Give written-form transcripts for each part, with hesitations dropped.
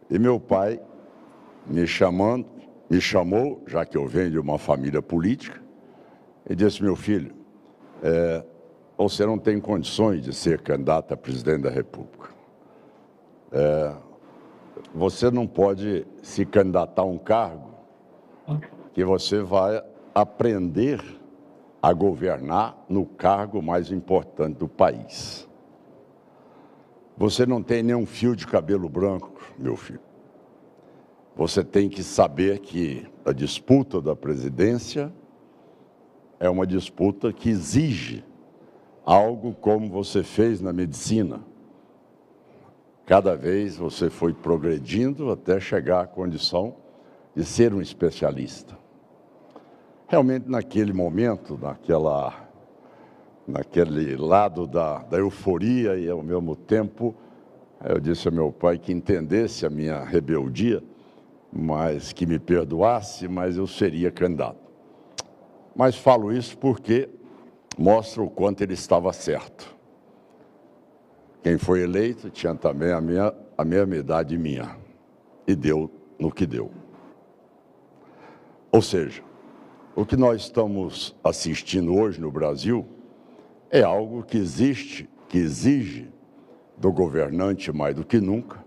E meu pai me chamou, já que eu venho de uma família política, e disse: meu filho, você não tem condições de ser candidato a presidente da República. Você não pode se candidatar a um cargo que você vai aprender a governar no cargo mais importante do país. Você não tem nenhum fio de cabelo branco, meu filho. Você tem que saber que a disputa da presidência é uma disputa que exige algo como você fez na medicina. Cada vez você foi progredindo até chegar à condição de ser um especialista. Realmente, naquele momento, naquele lado da euforia e, ao mesmo tempo, eu disse ao meu pai que entendesse a minha rebeldia, mas que me perdoasse, mas eu seria candidato. Mas falo isso porque mostra o quanto ele estava certo. Quem foi eleito tinha também a mesma idade minha, e deu no que deu. Ou seja, o que nós estamos assistindo hoje no Brasil é algo que exige do governante mais do que nunca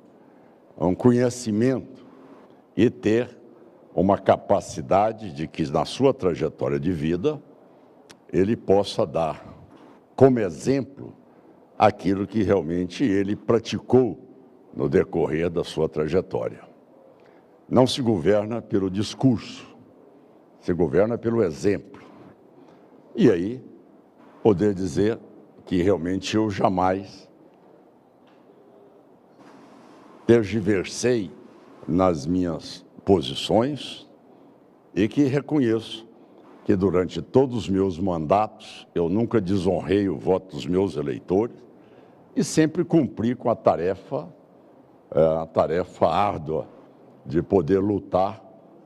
um conhecimento e ter uma capacidade de que, na sua trajetória de vida, ele possa dar como exemplo aquilo que realmente ele praticou no decorrer da sua trajetória. Não se governa pelo discurso, se governa pelo exemplo. E aí, poder dizer que realmente eu jamais tergiversei nas minhas posições e que reconheço que durante todos os meus mandatos eu nunca desonrei o voto dos meus eleitores e sempre cumpri com a tarefa árdua de poder lutar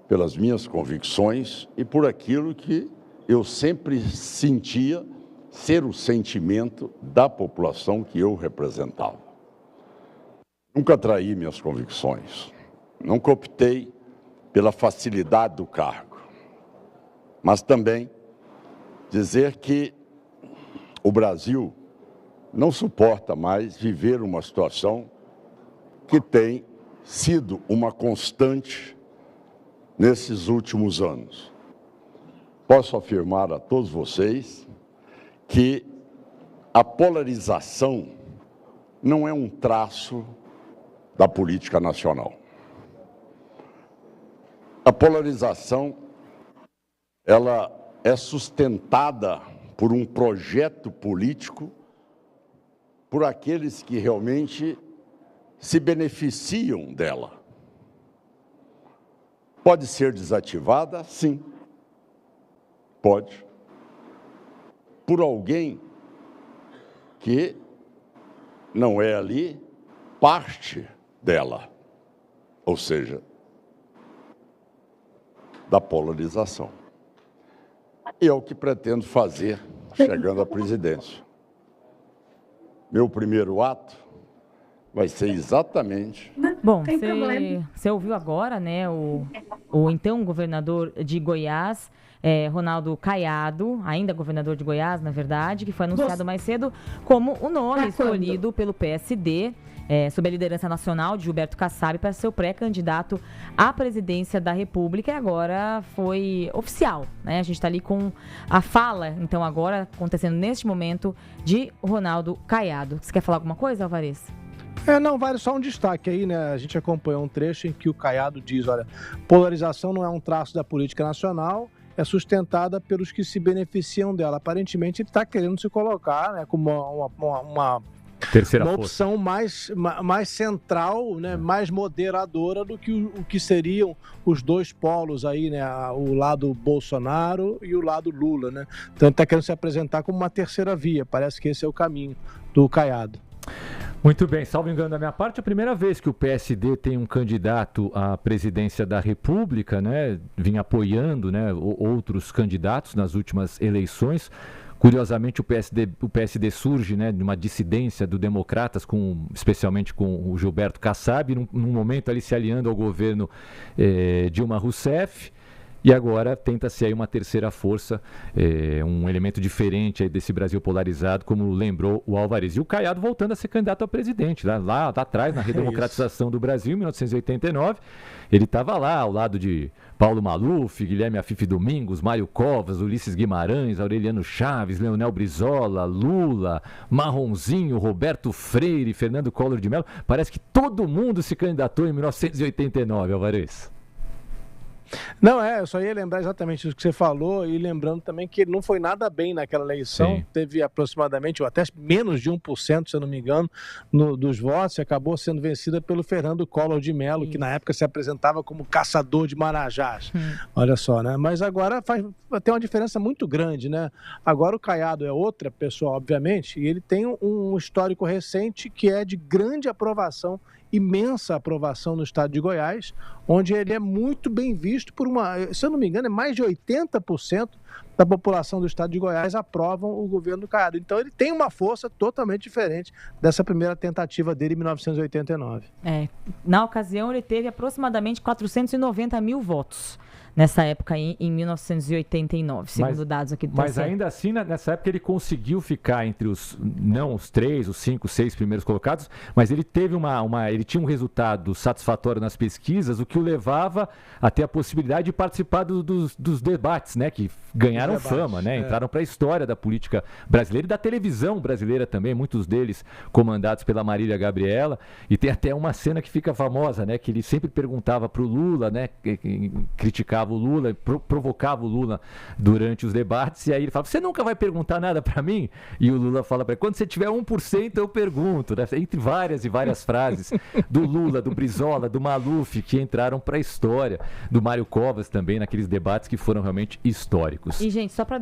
pelas minhas convicções e por aquilo que eu sempre sentia ser o sentimento da população que eu representava. Nunca traí minhas convicções, nunca optei pela facilidade do cargo, mas também dizer que o Brasil não suporta mais viver uma situação que tem sido uma constante nesses últimos anos. Posso afirmar a todos vocês que a polarização não é um traço da política nacional. A polarização, ela é sustentada por um projeto político, por aqueles que realmente se beneficiam dela. Pode ser desativada? Sim. Pode. Por alguém que não é ali parte dela, ou seja, da polarização. E é o que pretendo fazer chegando à presidência. Meu primeiro ato vai ser exatamente... Bom, você ouviu agora, né, o então governador de Goiás, Ronaldo Caiado, ainda governador de Goiás, na verdade, que foi anunciado mais cedo como o nome escolhido pelo PSD, sob a liderança nacional de Gilberto Kassab, para ser o pré-candidato à presidência da República, e agora foi oficial, né? A gente está ali com a fala, então, agora, acontecendo neste momento, de Ronaldo Caiado. Você quer falar alguma coisa, Alvarez? Não, vale só um destaque aí, né? A gente acompanhou um trecho em que o Caiado diz, olha, polarização não é um traço da política nacional, é sustentada pelos que se beneficiam dela. Aparentemente, ele está querendo se colocar, né, como uma opção mais central, né, mais moderadora do que o que seriam os dois polos aí, né, o lado Bolsonaro e o lado Lula, né? Então ele está querendo se apresentar como uma terceira via. Parece que esse é o caminho do Caiado. Muito bem, salvo engano da minha parte, é a primeira vez que o PSD tem um candidato à presidência da República, né? Vinha apoiando, né, outros candidatos nas últimas eleições. Curiosamente, o PSD surge, né, de uma dissidência do Democratas, especialmente com o Gilberto Kassab, num momento ali se aliando ao governo Dilma Rousseff. E agora tenta-se aí uma terceira força, um elemento diferente aí desse Brasil polarizado, como lembrou o Alvarez. E o Caiado voltando a ser candidato a presidente, lá atrás, na redemocratização do Brasil, em 1989. Ele estava lá ao lado de Paulo Maluf, Guilherme Afife Domingos, Mário Covas, Ulisses Guimarães, Aureliano Chaves, Leonel Brizola, Lula, Marronzinho, Roberto Freire, Fernando Collor de Mello. Parece que todo mundo se candidatou em 1989, Alvarez. Não, eu só ia lembrar exatamente isso que você falou e lembrando também que ele não foi nada bem naquela eleição. Sim. Teve aproximadamente, ou até menos de 1%, se eu não me engano, dos votos, e acabou sendo vencida pelo Fernando Collor de Mello, que na época se apresentava como caçador de marajás. Olha só, né? Mas agora tem uma diferença muito grande, né? Agora o Caiado é outra pessoa, obviamente, e ele tem um histórico recente que é de grande aprovação, imensa aprovação no estado de Goiás, onde ele é muito bem visto por se eu não me engano, é mais de 80% da população do estado de Goiás aprovam o governo do Caiado. Então ele tem uma força totalmente diferente dessa primeira tentativa dele em 1989. Na ocasião ele teve aproximadamente 490 mil votos. Nessa época aí, em 1989, segundo dados aqui do TSE. Mas ainda assim, nessa época ele conseguiu ficar entre não os 3, os 5, 6 primeiros colocados, mas ele teve ele tinha um resultado satisfatório nas pesquisas, o que o levava a ter a possibilidade de participar dos debates, né, que ganharam fama, né, entraram para a história da política brasileira e da televisão brasileira também, muitos deles comandados pela Marília Gabriela, e tem até uma cena que fica famosa, né, que ele sempre perguntava para o Lula, né, criticava o Lula, provocava o Lula durante os debates, e aí ele falava, você nunca vai perguntar nada para mim? E o Lula fala para ele, quando você tiver 1% eu pergunto, né? Entre várias e várias frases do Lula, do Brizola, do Maluf, que entraram para a história, do Mário Covas também, naqueles debates que foram realmente históricos. E, gente, só para